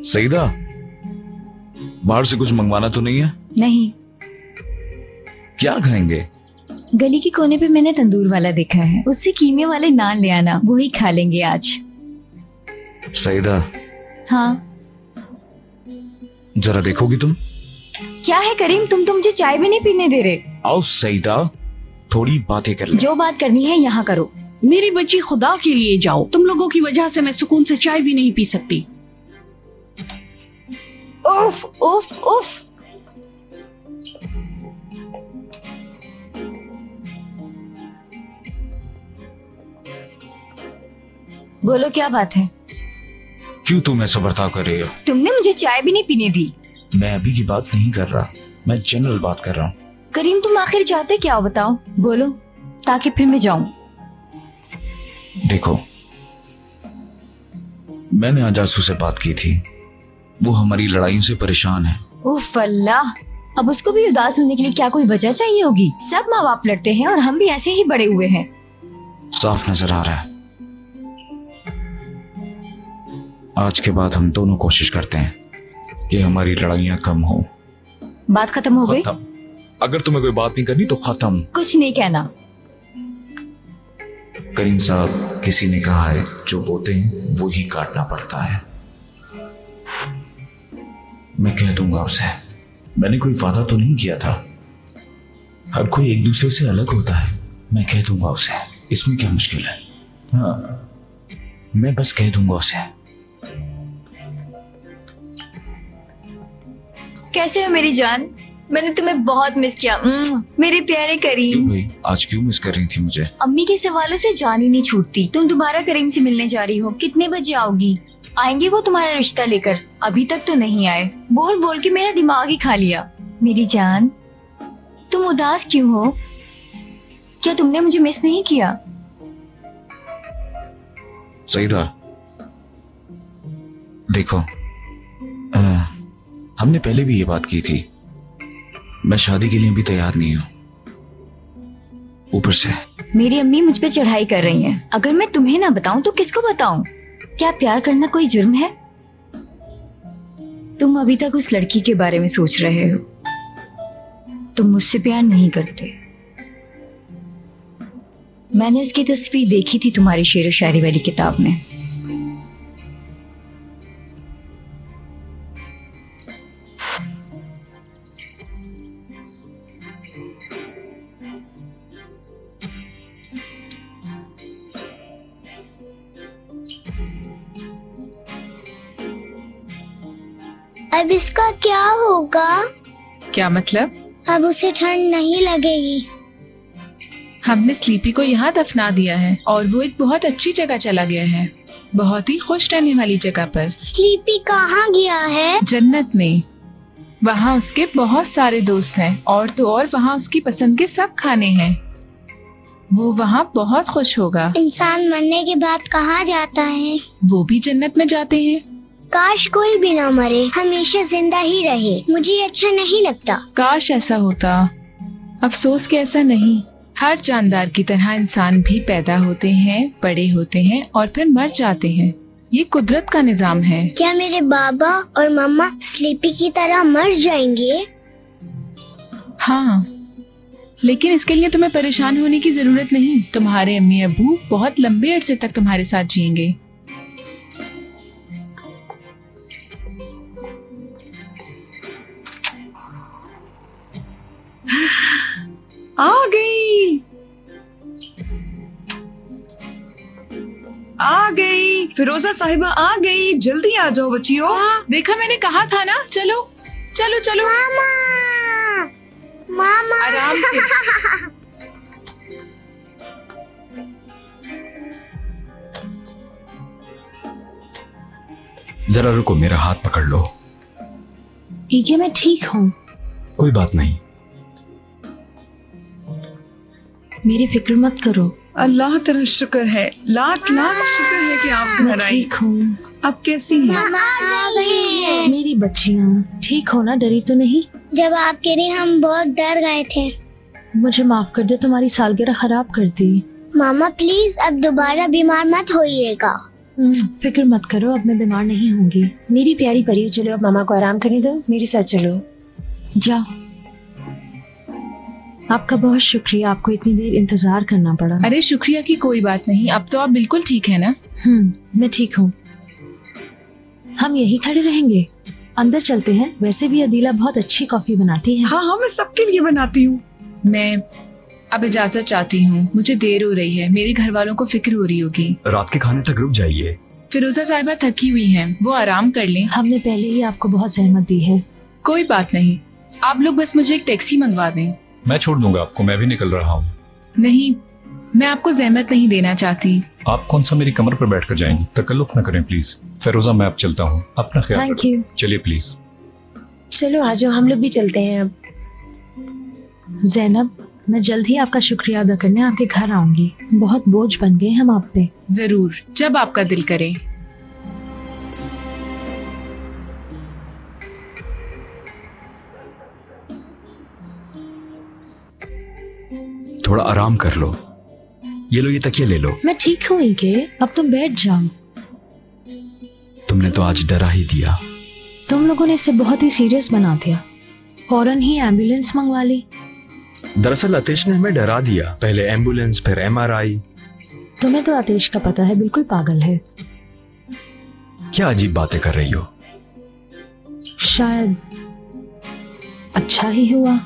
सईदा, बाहर से कुछ मंगवाना तो नहीं है? नहीं। क्या खाएंगे? गली के कोने पे मैंने तंदूर वाला देखा है, उससे कीमे वाले नान ले आना, वही खा लेंगे आज। सईदा। हाँ। जरा देखोगी तुम? क्या है करीम, तुम तो मुझे चाय भी नहीं पीने दे रहे। आओ सईदा, थोड़ी बातें कर ले। जो बात करनी है यहाँ करो। मेरी बच्ची, खुदा के लिए जाओ, तुम लोगों की वजह से मैं सुकून से चाय भी नहीं पी सकती। उफ उफ उफ। बोलो क्या बात है? क्यों तुम ऐसा बर्ताव कर रही हो? तुमने मुझे चाय भी नहीं पीने दी। मैं अभी की बात नहीं कर रहा, मैं जनरल बात कर रहा हूँ। करीम तुम आखिर चाहते क्या हो, बताओ, बोलो, ताकि फिर मैं जाऊं। देखो, मैंने आज आंसू से बात की थी, वो हमारी लड़ाइयों से परेशान है। उफ अल्लाह, अब उसको भी उदास होने के लिए क्या कोई वजह चाहिए होगी? सब माँ बाप लड़ते हैं और हम भी ऐसे ही बड़े हुए हैं। साफ नजर आ रहा है। आज के बाद हम दोनों कोशिश करते हैं कि हमारी लड़ाइयाँ कम हो। बात खत्म हो गई? अगर तुम्हें कोई बात नहीं करनी तो खत्म। कुछ नहीं कहना। करीम साहब, किसी ने कहा है जो बोते हैं वो ही काटना पड़ता है। मैं कह दूंगा उसे, मैंने कोई वादा तो नहीं किया था। हर कोई एक दूसरे से अलग होता है। मैं कह दूंगा उसे, इसमें क्या मुश्किल है? हाँ, मैं बस कह दूंगा उसे। कैसे हो मेरी जान? मैंने तुम्हें बहुत मिस किया मेरे प्यारे करीम। भाई, आज क्यों मिस कर रही थी मुझे? अम्मी के सवालों से जान ही नहीं छूटती। तुम दोबारा करीम से मिलने जा रही हो, कितने बजे आओगी? आएंगे वो तुम्हारा रिश्ता लेकर? अभी तक तो नहीं आए। बोल बोल के मेरा दिमाग ही खा लिया। मेरी जान, तुम उदास क्यों हो? क्या तुमने मुझे मिस नहीं किया? सईदा, देखो, हमने पहले भी ये बात की थी। मैं शादी के लिए भी तैयार नहीं हूँ। ऊपर से मेरी अम्मी मुझ पे चढ़ाई कर रही हैं। अगर मैं तुम्हें ना बताऊं तो किसको बताऊं? क्या प्यार करना कोई जुर्म है? तुम अभी तक उस लड़की के बारे में सोच रहे हो। तुम मुझसे प्यार नहीं करते। मैंने उसकी तस्वीर देखी थी तुम्हारी शेर व शायरी वाली किताब में। अब इसका क्या होगा? क्या मतलब? अब उसे ठंड नहीं लगेगी। हमने स्लीपी को यहाँ दफना दिया है और वो एक बहुत अच्छी जगह चला गया है, बहुत ही खुश रहने वाली जगह पर। स्लीपी कहाँ गया है? जन्नत में। वहाँ उसके बहुत सारे दोस्त हैं और तो और वहाँ उसकी पसंद के सब खाने हैं। वो वहाँ बहुत खुश होगा। इंसान मरने के बाद कहाँ जाता है? वो भी जन्नत में जाते हैं। काश कोई भी ना मरे, हमेशा जिंदा ही रहे। मुझे अच्छा नहीं लगता। काश ऐसा होता। अफसोस कि ऐसा नहीं। हर जानदार की तरह इंसान भी पैदा होते हैं, बड़े होते हैं और फिर मर जाते हैं। ये कुदरत का निजाम है। क्या मेरे बाबा और मम्मा स्लीपी की तरह मर जाएंगे? हाँ, लेकिन इसके लिए तुम्हें परेशान होने की जरूरत नहीं। तुम्हारे अम्मी अब्बू बहुत लंबे अरसे तक तुम्हारे साथ जिएंगे। आ गई, आ गई, फिरोजा साहिबा आ गई। जल्दी आ जाओ बच्चियों। देखा, मैंने कहा था ना। चलो चलो चलो। मामा, मामा। आराम से। जरा रुको, मेरा हाथ पकड़ लो। ठीक है, मैं ठीक हूँ। कोई बात नहीं। मेरी फिक्र मत करो। अल्लाह तेरा शुक्र है, लाख लाख शुक्र है कि आप घर आई। ठीक हूँ। अब कैसी हैं? मामा आ गई है। मेरी बच्चियाँ ठीक हो ना? डरी तो नहीं? जब आप गिरे हम बहुत डर गए थे। मुझे माफ कर दे, तुम्हारी सालगिरह खराब कर दी। मामा प्लीज अब दोबारा बीमार मत होइएगा। फिक्र मत करो, अब मैं बीमार नहीं होंगी। मेरी प्यारी परी, चलो अब मामा को आराम करने दो, मेरे साथ चलो। जाओ। आपका बहुत शुक्रिया, आपको इतनी देर इंतजार करना पड़ा। अरे शुक्रिया की कोई बात नहीं, अब तो आप बिल्कुल ठीक है ना? मैं ठीक हूँ। हम यही खड़े रहेंगे, अंदर चलते हैं। वैसे भी अदीला बहुत अच्छी कॉफी बनाती है। हाँ हाँ, मैं सबके लिए बनाती हूँ। मैं अब इजाजत चाहती हूँ, मुझे देर हो रही है, मेरे घर वालों को फिक्र हो रही होगी। रात के खाने तक रुक जाइए। फिरोजा साहिबा थकी हुई हैं, वो आराम कर लें। हमने पहले ही आपको बहुत जहमत दी है। कोई बात नहीं, आप लोग बस मुझे एक टैक्सी मंगवा दें। मैं छोड़ दूंगा आपको, मैं भी निकल रहा हूँ। नहीं, मैं आपको जहमत नहीं देना चाहती। आप कौन सा मेरी कमर पर बैठकर जाएंगी? तकल्लुफ न करें प्लीज। फिरोजा मैं अब चलता हूँ, अपना ख्याल थैंक रखें। यू। चलिए प्लीज। चलो आ जाओ, हम लोग भी चलते हैं अब। ज़ैनब, मैं जल्द ही आपका शुक्रिया अदा करने आपके घर आऊंगी। बहुत बोझ बन गए हम आप पे। जरूर, जब आपका दिल करे। थोड़ा आराम कर लो। ये लो, ये तकिया ले लो। मैं ठीक हूँ इनके, अब तुम बैठ जाओ। तुमने तो आज डरा ही दिया। तुम लोगों ने इसे बहुत ही सीरियस बना दिया, फौरन ही एम्बुलेंस मंगवा ली। दरअसल आतिश ने हमें डरा दिया, पहले एम्बुलेंस फिर MRI। तुम्हें तो आतिश का पता है, बिल्कुल पागल है। क्या अजीब बातें कर रही हो? शायद अच्छा ही हुआ।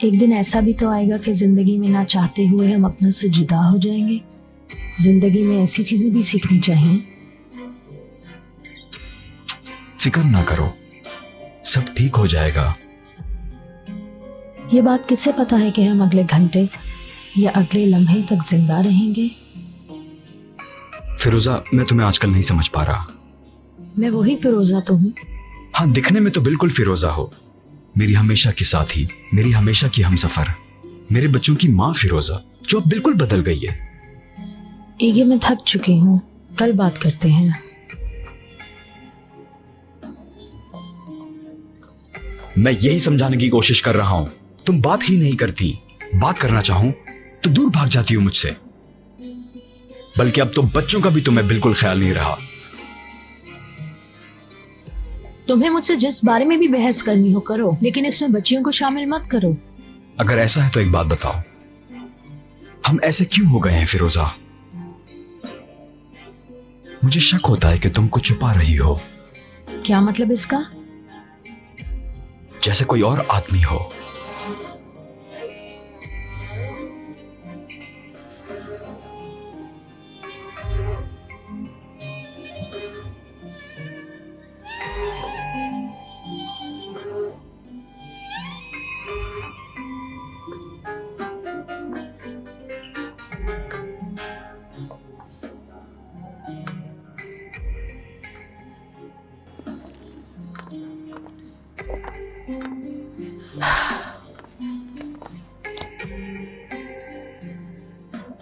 एक दिन ऐसा भी तो आएगा कि जिंदगी में ना चाहते हुए हम अपनों से जुदा हो जाएंगे। जिंदगी में ऐसी चीजें भी सीखनी चाहिए। फिक्र ना करो, सब ठीक हो जाएगा। ये बात किसे पता है कि हम अगले घंटे या अगले लम्हे तक जिंदा रहेंगे। फिरोजा, मैं तुम्हें आजकल नहीं समझ पा रहा। मैं वही फिरोजा तो हूँ। हाँ, दिखने में तो बिल्कुल फिरोजा हो। मेरी हमेशा की साथी, मेरी हमेशा की हमसफर, मेरे बच्चों की माँ फिरोजा, जो अब बिल्कुल बदल गई है। ईगे, मैं थक चुकी हूँ, कल बात करते हैं। मैं यही समझाने की कोशिश कर रहा हूं, तुम बात ही नहीं करती। बात करना चाहूं तो दूर भाग जाती हो मुझसे। बल्कि अब तो बच्चों का भी तुम्हें बिल्कुल ख्याल नहीं रहा। तुम्हें मुझसे जिस बारे में भी बहस करनी हो करो, लेकिन इसमें बच्चियों को शामिल मत करो। अगर ऐसा है तो एक बात बताओ, हम ऐसे क्यों हो गए हैं फिरोजा? मुझे शक होता है कि तुम कुछ छुपा रही हो। क्या मतलब इसका? जैसे कोई और आदमी हो।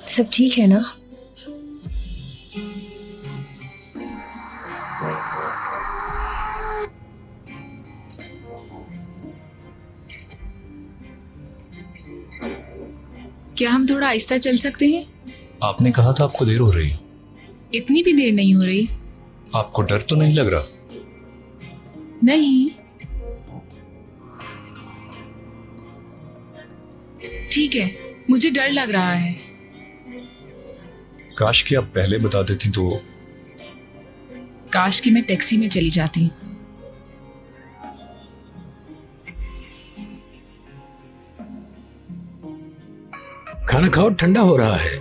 सब ठीक है ना? क्या हम थोड़ा आहिस्ता चल सकते हैं? आपने कहा था आपको देर हो रही। इतनी भी देर नहीं हो रही। आपको डर तो नहीं लग रहा? नहीं, ठीक है, मुझे डर लग रहा है। काश कि आप पहले बता देती तो। काश कि मैं टैक्सी में चली जाती। खाना खाओ, ठंडा हो रहा है।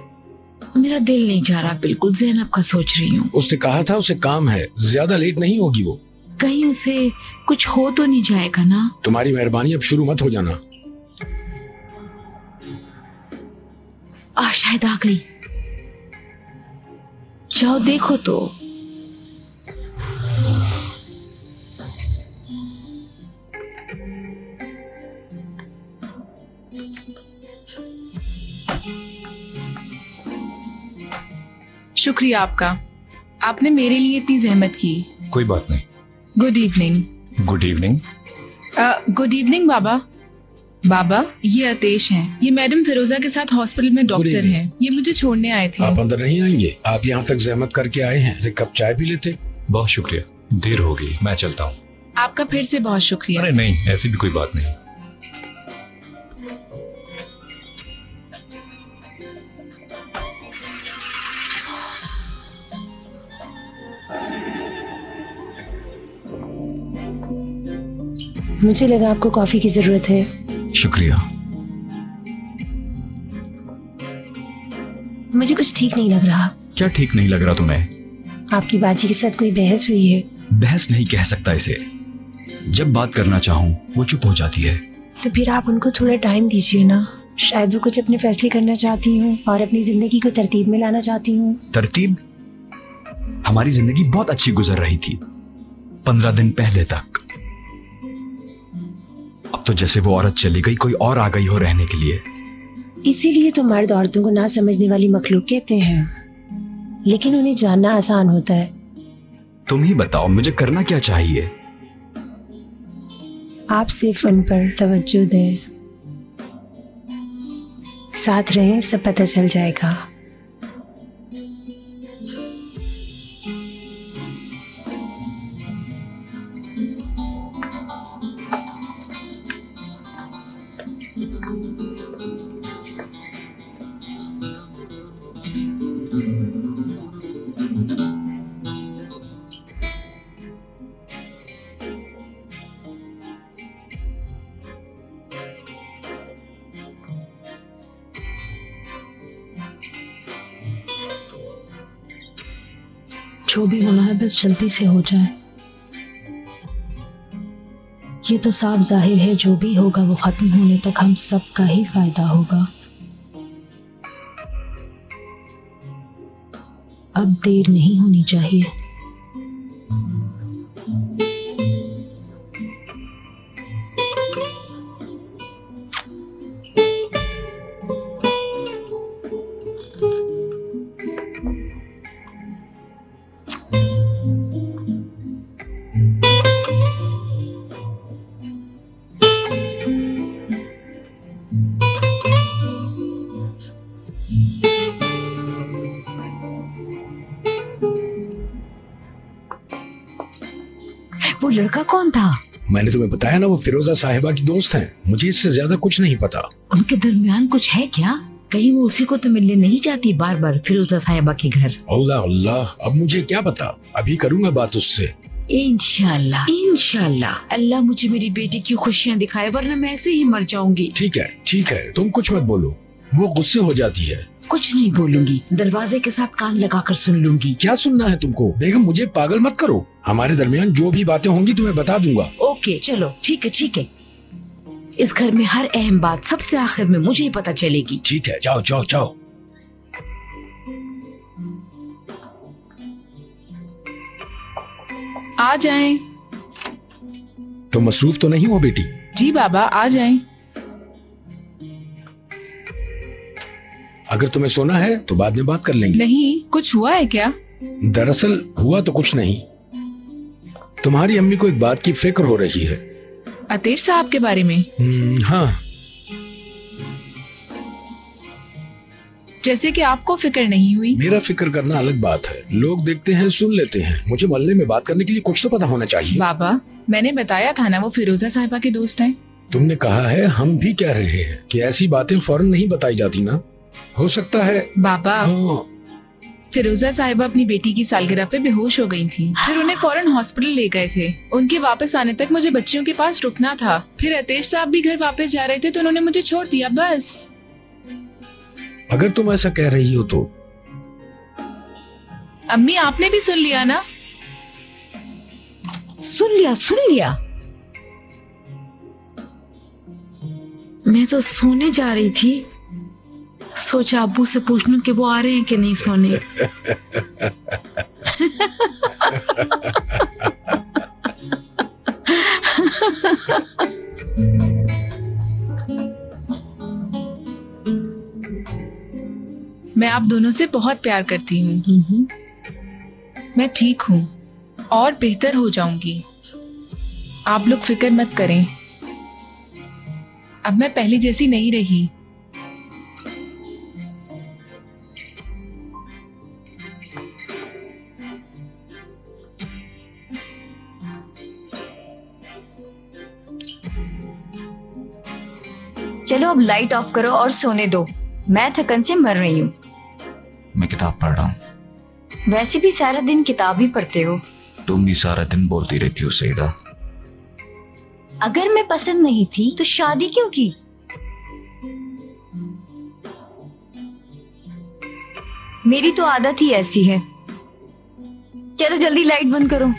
मेरा दिल नहीं जा रहा, बिल्कुल ज़ैनब का सोच रही हूँ। उसने कहा था उसे काम है, ज्यादा लेट नहीं होगी वो। कहीं उसे कुछ हो तो नहीं जाएगा ना? तुम्हारी मेहरबानी, अब शुरू मत हो जाना। शायद आ गई। जाओ देखो तो। शुक्रिया आपका, आपने मेरे लिए इतनी जहमत की। कोई बात नहीं। Good evening. Good evening. Good evening बाबा। बाबा, ये अतेश हैं। ये मैडम फिरोजा के साथ हॉस्पिटल में डॉक्टर हैं। ये मुझे छोड़ने आए थे। आप अंदर नहीं आएंगे? आप यहाँ तक जहमत करके आए हैं, एक कप चाय पी लेते। बहुत शुक्रिया, देर हो गई, मैं चलता हूँ। आपका फिर से बहुत शुक्रिया। अरे नहीं, ऐसी भी कोई बात नहीं। मुझे लगा आपको कॉफी की जरूरत है। शुक्रिया। मुझे कुछ ठीक नहीं लग रहा। क्या ठीक नहीं लग रहा तुम्हें? आपकी बाजी के साथ कोई बहस हुई है? बहस नहीं कह सकता इसे। जब बात करना चाहूँ वो चुप हो जाती है। तो फिर आप उनको थोड़ा टाइम दीजिए ना। शायद वो कुछ अपने फैसले करना चाहती हूँ और अपनी जिंदगी को तरतीब में लाना चाहती हूँ। तरतीब? हमारी जिंदगी बहुत अच्छी गुजर रही थी 15 दिन पहले तक। अब तो जैसे वो औरत चली गई, कोई और आ गई हो रहने के लिए। इसीलिए तो मर्द औरतों को ना समझने वाली मखलूक कहते हैं, लेकिन उन्हें जानना आसान होता है। तुम ही बताओ, मुझे करना क्या चाहिए? आप सिर्फ उन पर तवज्जो दें, साथ रहें, सब पता चल जाएगा। जो भी होना है बस जल्दी से हो जाए। ये तो साफ जाहिर है, जो भी होगा वो खत्म होने तक हम सबका ही फायदा होगा। अब देर नहीं होनी चाहिए। वो लड़का कौन था? मैंने तुम्हें बताया ना, वो फिरोजा साहिबा की दोस्त हैं। मुझे इससे ज्यादा कुछ नहीं पता। उनके दरमियान कुछ है क्या? कहीं वो उसी को तो मिलने नहीं जाती बार बार फिरोजा साहिबा के घर? अल्लाह अल्लाह, अब मुझे क्या पता। अभी करूंगा बात उससे। इंशाल्लाह इंशाल्लाह अल्लाह मुझे मेरी बेटी की खुशियाँ दिखाए, वरना मैं ऐसे ही मर जाऊंगी। ठीक है, तुम कुछ मत बोलो, वो गुस्से हो जाती है। कुछ नहीं बोलूंगी, दरवाजे के साथ कान लगाकर सुन लूंगी। क्या सुनना है तुमको? बेगम मुझे पागल मत करो। हमारे दरमियान जो भी बातें होंगी तुम्हें बता दूंगा। ओके चलो ठीक है। इस घर में हर अहम बात सबसे आखिर में मुझे ही पता चलेगी। ठीक है, जाओ जाओ जाओ। आ जाएं। तो मसरूफ तो नहीं हो बेटी? जी बाबा, आ जाएं। अगर तुम्हें सोना है तो बाद में बात कर लेंगे। नहीं, कुछ हुआ है क्या? दरअसल हुआ तो कुछ नहीं। तुम्हारी अम्मी को एक बात की फिक्र हो रही है। अतेश साहब के बारे में? हाँ। जैसे कि आपको फिक्र नहीं हुई। मेरा फिक्र करना अलग बात है। लोग देखते हैं, सुन लेते हैं। मुझे मोहल्ले में बात करने के लिए कुछ तो पता होना चाहिए। बाबा, मैंने बताया था ना वो फिरोजा साहिबा के दोस्त हैं। तुमने कहा है, हम भी कह रहे हैं कि ऐसी बातें फौरन नहीं बताई जाती ना। हो सकता है। बाबा, फिरोजा साहिबा अपनी बेटी की सालगिरह पे बेहोश हो गई थी। फिर उन्हें फौरन हॉस्पिटल ले गए थे। उनके वापस आने तक मुझे बच्चियों के पास रुकना था। फिर अतेश साहब भी घर वापस जा रहे थे तो उन्होंने मुझे छोड़ दिया, बस। अगर तुम ऐसा कह रही हो तो। अम्मी, आपने भी सुन लिया ना? सुन लिया। मैं तो सोने जा रही थी, सोचा अब्बू से पूछ लूं कि वो आ रहे हैं कि नहीं सोने। मैं आप दोनों से बहुत प्यार करती हूँ। मैं ठीक हूँ और बेहतर हो जाऊंगी। आप लोग फिक्र मत करें। अब मैं पहली जैसी नहीं रही। चलो अब लाइट ऑफ करो और सोने दो, मैं थकन से मर रही हूँ। मैं किताब पढ़ रहा हूँ। वैसे भी सारा दिन किताब ही पढ़ते हो। तुम भी सारा दिन बोलती रहती हो सईदा। अगर मैं पसंद नहीं थी तो शादी क्यों की? मेरी तो आदत ही ऐसी है। चलो जल्दी लाइट बंद करो।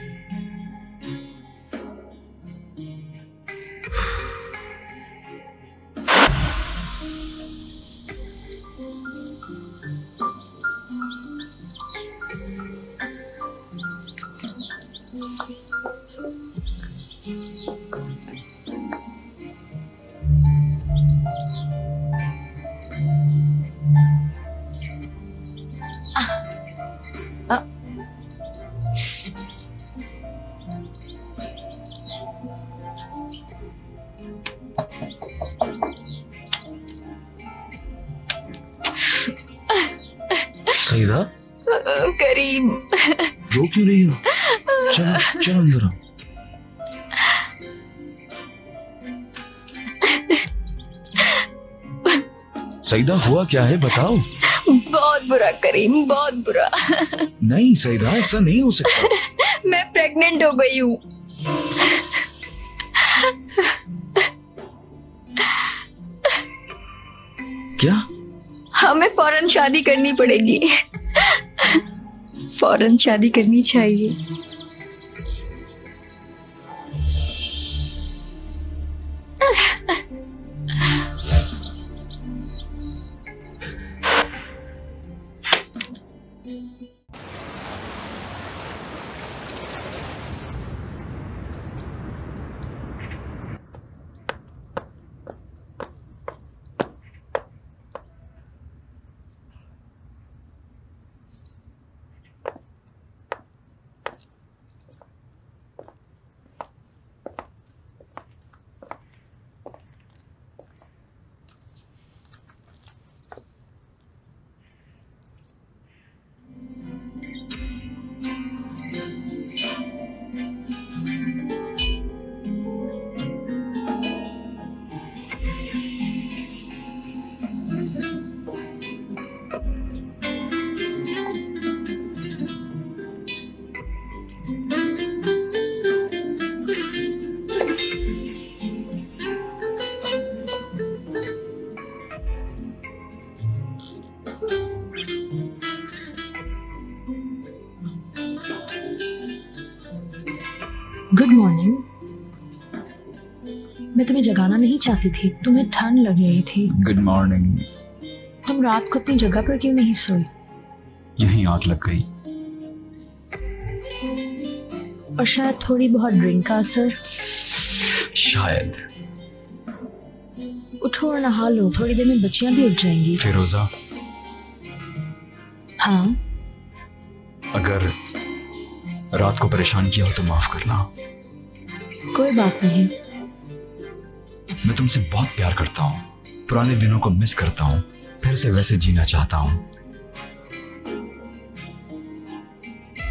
सईदा, करीम, रो क्यों रही हो? चलो चलो अंदर आओ। सईदा हुआ क्या है बताओ। बहुत बुरा करीम, बहुत बुरा। नहीं सईदा, ऐसा नहीं हो सकता। मैं प्रेग्नेंट हो गई हूँ। क्या? हमें फौरन शादी करनी पड़ेगी। फौरन शादी करनी चाहिए। Good morning. मैं तुम्हें जगाना नहीं चाहती थी, तुम्हें ठंड लग रही थी। Good morning. तुम रात को अपनी जगह पर क्यों नहीं सोई? यहीं आग लग गई। और शायद थोड़ी बहुत ड्रिंक का असर। शायद। उठो और नहा लो, थोड़ी देर में बच्चियां भी उठ जाएंगी। फिरोजा, हाँ? अगर रात को परेशान किया हो तो माफ करना। कोई बात नहीं। मैं तुमसे बहुत प्यार करता हूँ, पुराने दिनों को मिस करता हूँ, फिर से वैसे जीना चाहता हूँ।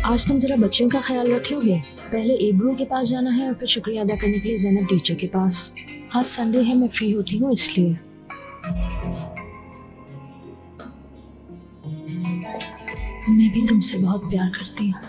आज तुम जरा बच्चियों का ख्याल रखोगे? पहले एब्रू के पास जाना है और फिर शुक्रिया अदा करने के लिए ज़ैनब टीचर के पास। आज संडे है, मैं फ्री होती हूँ इसलिए। मैं भी तुमसे बहुत प्यार करती हूँ।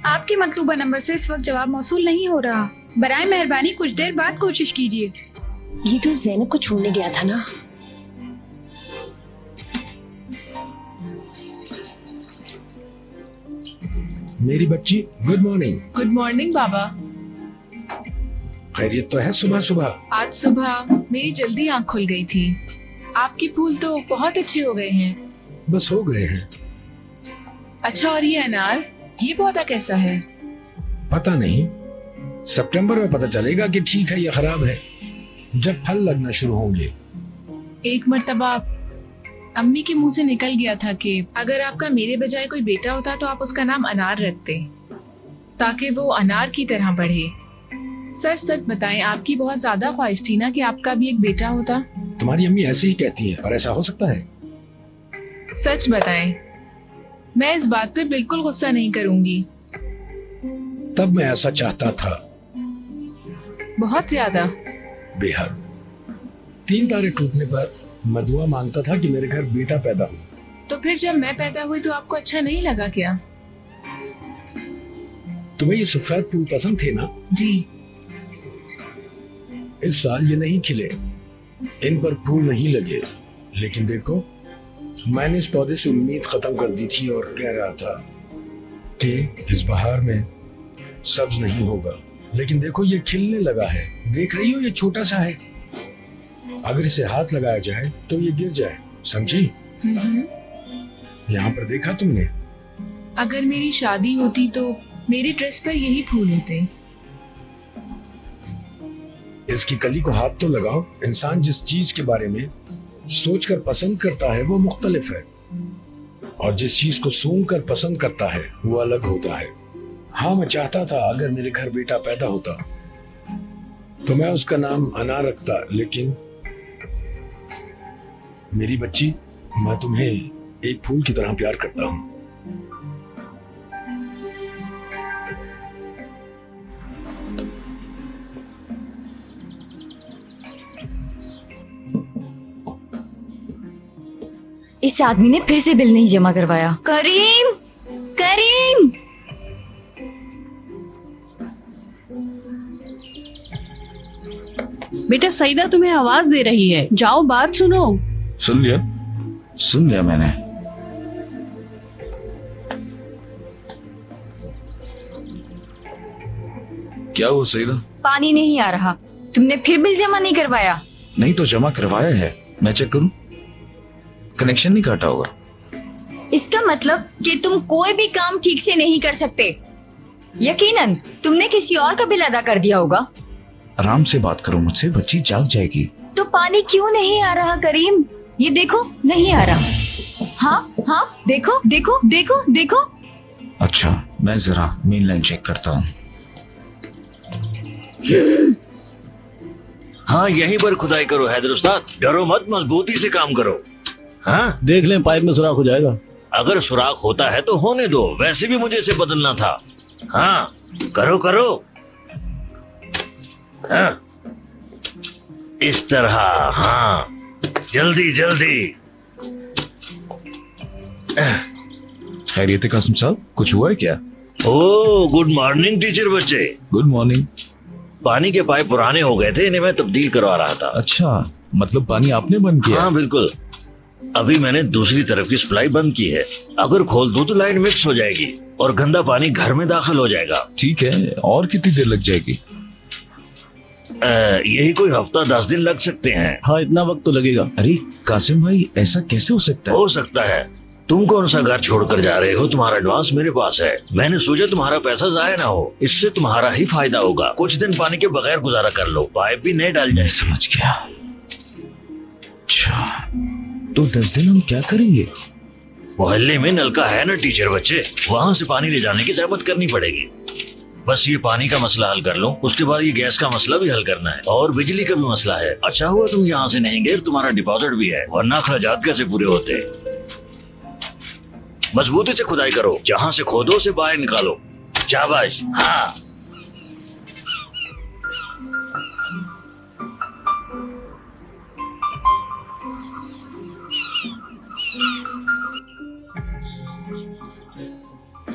आपके मतलूबा नंबर से इस वक्त जवाब मौसूल नहीं हो रहा। बराए मेहरबानी कुछ देर बाद कोशिश कीजिए। ये तो ज़ैनब को छोड़ने गया था ना। मेरी बच्ची, गुड मॉर्निंग। गुड मॉर्निंग बाबा। खैरियत तो है सुबह सुबह? आज सुबह मेरी जल्दी आंख खुल गई थी। आपके फूल तो बहुत अच्छे हो गए हैं। बस हो गए हैं। अच्छा, और ये अनार, ये पौधा कैसा है? पता नहीं, सितंबर में पता चलेगा कि ठीक है या खराब है, जब फल लगना शुरू होंगे। एक मर्तबा अम्मी के मुंह से निकल गया था कि अगर आपका मेरे बजाय कोई बेटा होता तो आप उसका नाम अनार रखते, ताकि वो अनार की तरह बढ़े। सच सच बताएं, आपकी बहुत ज्यादा ख्वाहिश थी ना कि आपका भी एक बेटा होता? तुम्हारी अम्मी ऐसे ही कहती है, पर ऐसा हो सकता है? सच बताएं, मैं इस बात पे बिल्कुल गुस्सा नहीं करूंगी। तब मैं ऐसा चाहता था, बहुत ज्यादा, बेहद। 3 तारे टूटने पर मैं दुआ मांगता था कि मेरे घर बेटा पैदा हो। तो फिर जब मैं पैदा हुई तो आपको अच्छा नहीं लगा क्या? तुम्हें ये सफेद फूल पसंद थे ना? जी। इस साल ये नहीं खिले, इन पर फूल नहीं लगे, लेकिन देखो, मैंने इस पौधे से उम्मीद खत्म कर दी थी और कह रहा था कि इस बहार में सब्ज नहीं होगा, लेकिन देखो ये खिलने लगा है। देख रही हो, ये छोटा सा है, अगर इसे हाथ लगाया जाए तो ये गिर जाए, समझी? यहाँ पर देखा तुमने? अगर मेरी शादी होती तो मेरी ड्रेस पर यही फूल होते। इसकी कली को हाथ तो लगाओ। इंसान जिस चीज के बारे में सोचकर पसंद करता है वो मुख्तलिफ है, और जिस चीज को सूंघकर पसंद करता है वो अलग होता है। हाँ, मैं चाहता था अगर मेरे घर बेटा पैदा होता तो मैं उसका नाम अनार रखता, लेकिन मेरी बच्ची, मैं तुम्हें एक फूल की तरह प्यार करता हूं। इस आदमी ने फिर से बिल नहीं जमा करवाया। करीम, करीम! बेटा, सईदा तुम्हें आवाज दे रही है, जाओ बात सुनो। सुन लिया मैंने। क्या हुआ सईदा? पानी नहीं आ रहा। तुमने फिर बिल जमा नहीं करवाया? नहीं तो जमा करवाया है, मैं चेक करूं। कनेक्शन नहीं काटा होगा। इसका मतलब कि तुम कोई भी काम ठीक से नहीं कर सकते। यकीनन तुमने किसी और का बिल अदा कर दिया होगा। आराम से बात करो मुझसे, बच्ची जाग जाएगी। तो पानी क्यों नहीं आ रहा करीम? ये देखो, नहीं आ रहा। हाँ, देखो देखो देखो देखो। अच्छा, मैं जरा मेन लाइन चेक करता हूँ। हाँ, यहीं पर खुदाई करो हैदर उस्ताद, डरो मत, मजबूती से काम करो। हाँ, देख लें, पाइप में सुराख हो जाएगा। अगर सुराख होता है तो होने दो, वैसे भी मुझे इसे बदलना था। हाँ, करो करो। हाँ, इस तरह। हाँ, जल्दी जल्दी। खैरियत है कासिम साहब, कुछ हुआ है क्या? ओह, गुड मॉर्निंग टीचर बच्चे। Good morning. पानी के पाइप पुराने हो गए थे, इन्हें मैं तब्दील करवा रहा था। अच्छा, मतलब पानी आपने बंद किया? हाँ बिल्कुल, अभी मैंने दूसरी तरफ की सप्लाई बंद की है। अगर खोल दूं तो लाइन मिक्स हो जाएगी और गंदा पानी घर में दाखिल हो जाएगा। ठीक है, और कितनी देर लग जाएगी? यही कोई हफ्ता 10 दिन लग सकते हैं। हाँ, इतना वक्त तो लगेगा। अरे कासिम भाई, ऐसा कैसे हो सकता है? हो सकता है। तुम कौन सा घर छोड़कर जा रहे हो? तुम्हारा एडवांस मेरे पास है। मैंने सोचा तुम्हारा पैसा जाया ना हो, इससे तुम्हारा ही फायदा होगा। कुछ दिन पानी के बगैर गुजारा कर लो, पाइप भी नहीं डाल जाए। समझ गया। अच्छा, तो 10 दिन हम क्या करेंगे? मोहल्ले में नलका है ना टीचर बच्चे, वहाँ से पानी ले जाने की जहमत करनी पड़ेगी। बस ये पानी का मसला हल कर लो, उसके बाद ये गैस का मसला भी हल करना है, और बिजली का भी मसला है। अच्छा हुआ तुम यहाँ से नहीं गए, तुम्हारा डिपॉजिट भी है, वरना अखराजात कैसे पूरे होते। मजबूती से खुदाई करो, जहाँ से खोदो उसे बाहर निकालो। शाबाश। हाँ,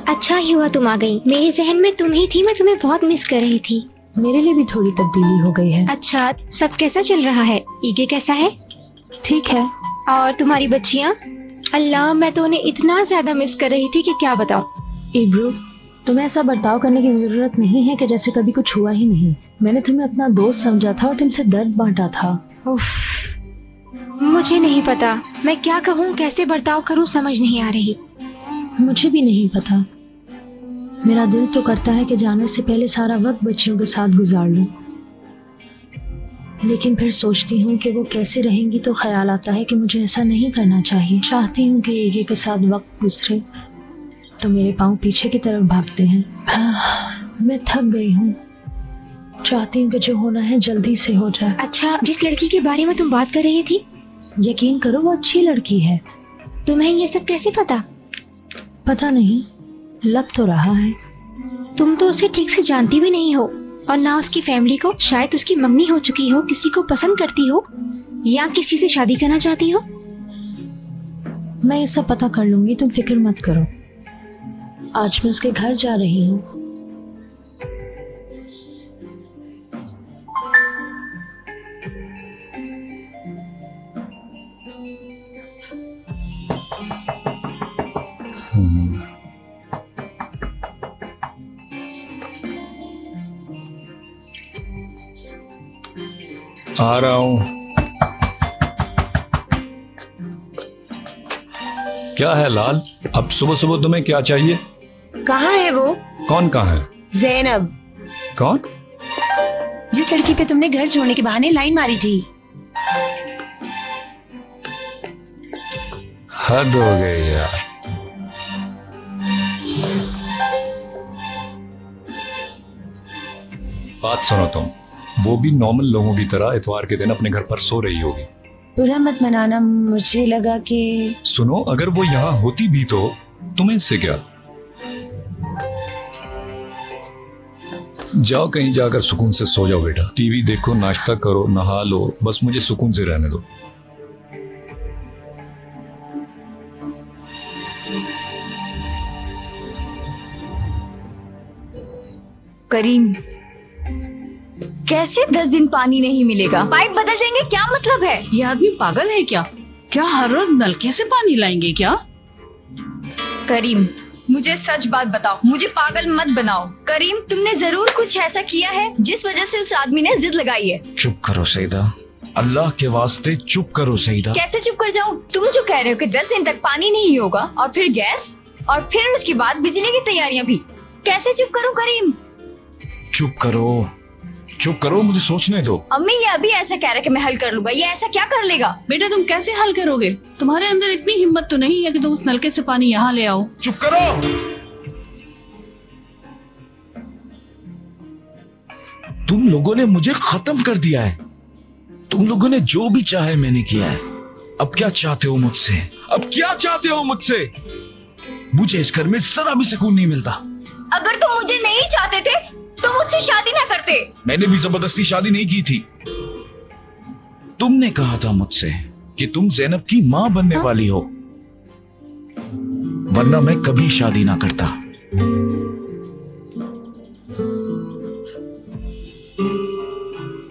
अच्छा ही हुआ तुम आ गई। मेरे जहन में तुम ही थी, मैं तुम्हें बहुत मिस कर रही थी। मेरे लिए भी थोड़ी तब्दीली हो गई है। अच्छा, सब कैसा चल रहा है? ईगे कैसा है? ठीक है। और तुम्हारी बच्चियाँ? अल्लाह, मैं तो उन्हें इतना ज्यादा मिस कर रही थी कि क्या बताऊं। इब्रू, तुम्हें ऐसा बर्ताव करने की जरूरत नहीं है कि जैसे कभी कुछ हुआ ही नहीं। मैंने तुम्हें अपना दोस्त समझा था और तुमसे दर्द बांटा था। उफ, मुझे नहीं पता मैं क्या कहूँ, कैसे बर्ताव करूँ, समझ नहीं आ रही। मुझे भी नहीं पता। मेरा दिल तो करता है कि जाने से पहले सारा वक्त बच्चियों के साथ गुजार लूं, लेकिन फिर सोचती हूँ कि वो कैसे रहेंगी तो ख्याल आता है कि मुझे ऐसा नहीं करना चाहिए। चाहती हूँ कि एक के साथ वक्त गुजरे तो मेरे पाँव पीछे की तरफ भागते हैं। मैं थक गई हूँ, चाहती हूँ कि जो होना है जल्दी से हो जाए। अच्छा, जिस लड़की के बारे में तुम बात कर रही थी, यकीन करो वो अच्छी लड़की है। तुम्हें ये सब कैसे पता? पता नहीं, लग तो रहा है। तुम तो उसे ठीक से जानती भी नहीं हो और ना उसकी फैमिली को। शायद उसकी मम्मी हो चुकी हो, किसी को पसंद करती हो या किसी से शादी करना चाहती हो। मैं ये सब पता कर लूंगी, तुम फिक्र मत करो। आज मैं उसके घर जा रही हूँ। आ रहा हूं। क्या है लाल, अब सुबह सुबह तुम्हें क्या चाहिए? कहाँ है वो? कौन कहाँ है? ज़ैनब। कौन? जिस लड़की पे तुमने घर छोड़ने के बहाने लाइन मारी थी। हद हो गई यार। बात सुनो तुम, वो भी नॉर्मल लोगों की तरह इतवार के दिन अपने घर पर सो रही होगी। बुरा मत मनाना, मुझे लगा कि। सुनो, अगर वो यहाँ होती भी तो तुम्हें इससे क्या? जाओ कहीं जाकर सुकून से सो जाओ बेटा। टीवी देखो, नाश्ता करो, नहा लो, बस मुझे सुकून से रहने दो। करीम, कैसे 10 दिन पानी नहीं मिलेगा? पाइप बदल देंगे, क्या मतलब है? ये आदमी पागल है क्या? क्या हर रोज नलके से पानी लाएंगे क्या? करीम, मुझे सच बात बताओ, मुझे पागल मत बनाओ। करीम, तुमने जरूर कुछ ऐसा किया है जिस वजह से उस आदमी ने जिद लगाई है। चुप करो सईदा, अल्लाह के वास्ते चुप करो सईदा। कैसे चुप कर जाऊं? तुम जो कह रहे हो कि 10 दिन तक पानी नहीं होगा और फिर गैस और फिर उसके बाद बिजली की तैयारियां भी। कैसे चुप करूं करीम? चुप करो, चुप करो, मुझे सोचने दो। अम्मी, ये अभी ऐसा कह रहा है कि मैं हल कर लूंगा, ये ऐसा क्या कर लेगा? बेटा तुम कैसे हल करोगे? तुम्हारे अंदर इतनी हिम्मत तो नहीं है कि तुम उस नलके से पानी यहाँ ले आओ। चुप करो। तुम लोगों ने मुझे खत्म कर दिया है। तुम लोगों ने जो भी चाहे मैंने किया है। अब क्या चाहते हो मुझसे? अब क्या चाहते हो मुझसे? मुझे इस घर में जरा भी सुकून नहीं मिलता। अगर तुम मुझे नहीं चाहते थे तो मुझसे शादी ना करते। मैंने भी जबरदस्ती शादी नहीं की थी। तुमने कहा था मुझसे कि तुम ज़ैनब की मां बनने वाली हो, वरना मैं कभी शादी ना करता।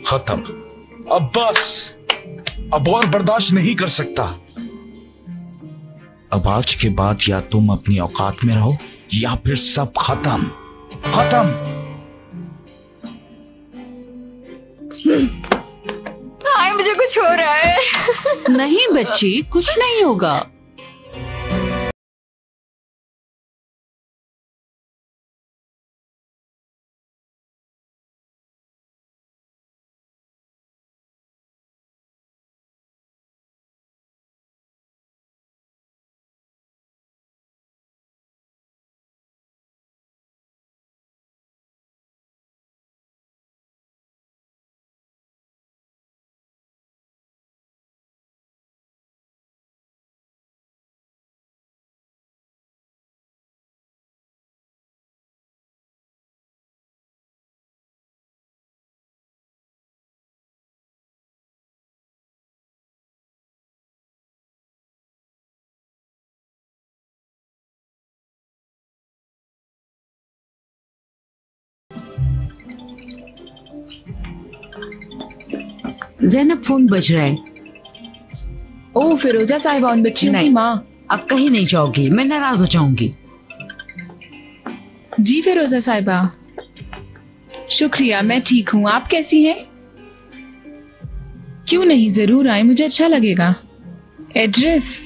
खत्म, अब बस, अब और बर्दाश्त नहीं कर सकता। अब आज के बाद या तुम अपनी औकात में रहो या फिर सब खत्म, खत्म। हाय, मुझे कुछ हो रहा है। नहीं बच्ची, कुछ नहीं होगा। ज़ैनब, फोन बज रहा है। ओ फिरोजा साहिबा, उन बच्चियों की माँ। अब कहीं नहीं जाओगी, मैं नाराज हो जाऊंगी। जी फिरोजा साहिबा, शुक्रिया, मैं ठीक हूँ। आप कैसी हैं? क्यों नहीं, जरूर आए, मुझे अच्छा लगेगा। एड्रेस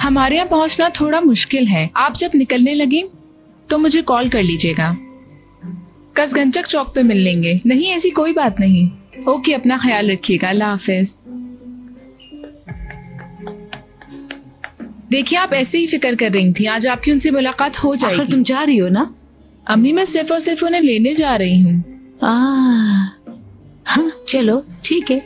हमारे यहाँ पहुंचना थोड़ा मुश्किल है। आप जब निकलने लगे तो मुझे कॉल कर लीजिएगा। कसगंजक चौक पे मिल लेंगे। नहीं, ऐसी कोई बात नहीं। ओके, अपना ख्याल रखिएगा। अल्लाह हाफिज। देखिए, आप ऐसे ही फिक्र कर रही थी, आज आपकी उनसे मुलाकात हो जाएगी। आखिर तुम जा रही हो ना? अम्मी, मैं सिर्फ और सिर्फ उन्हें लेने जा रही हूँ। हाँ, चलो ठीक है।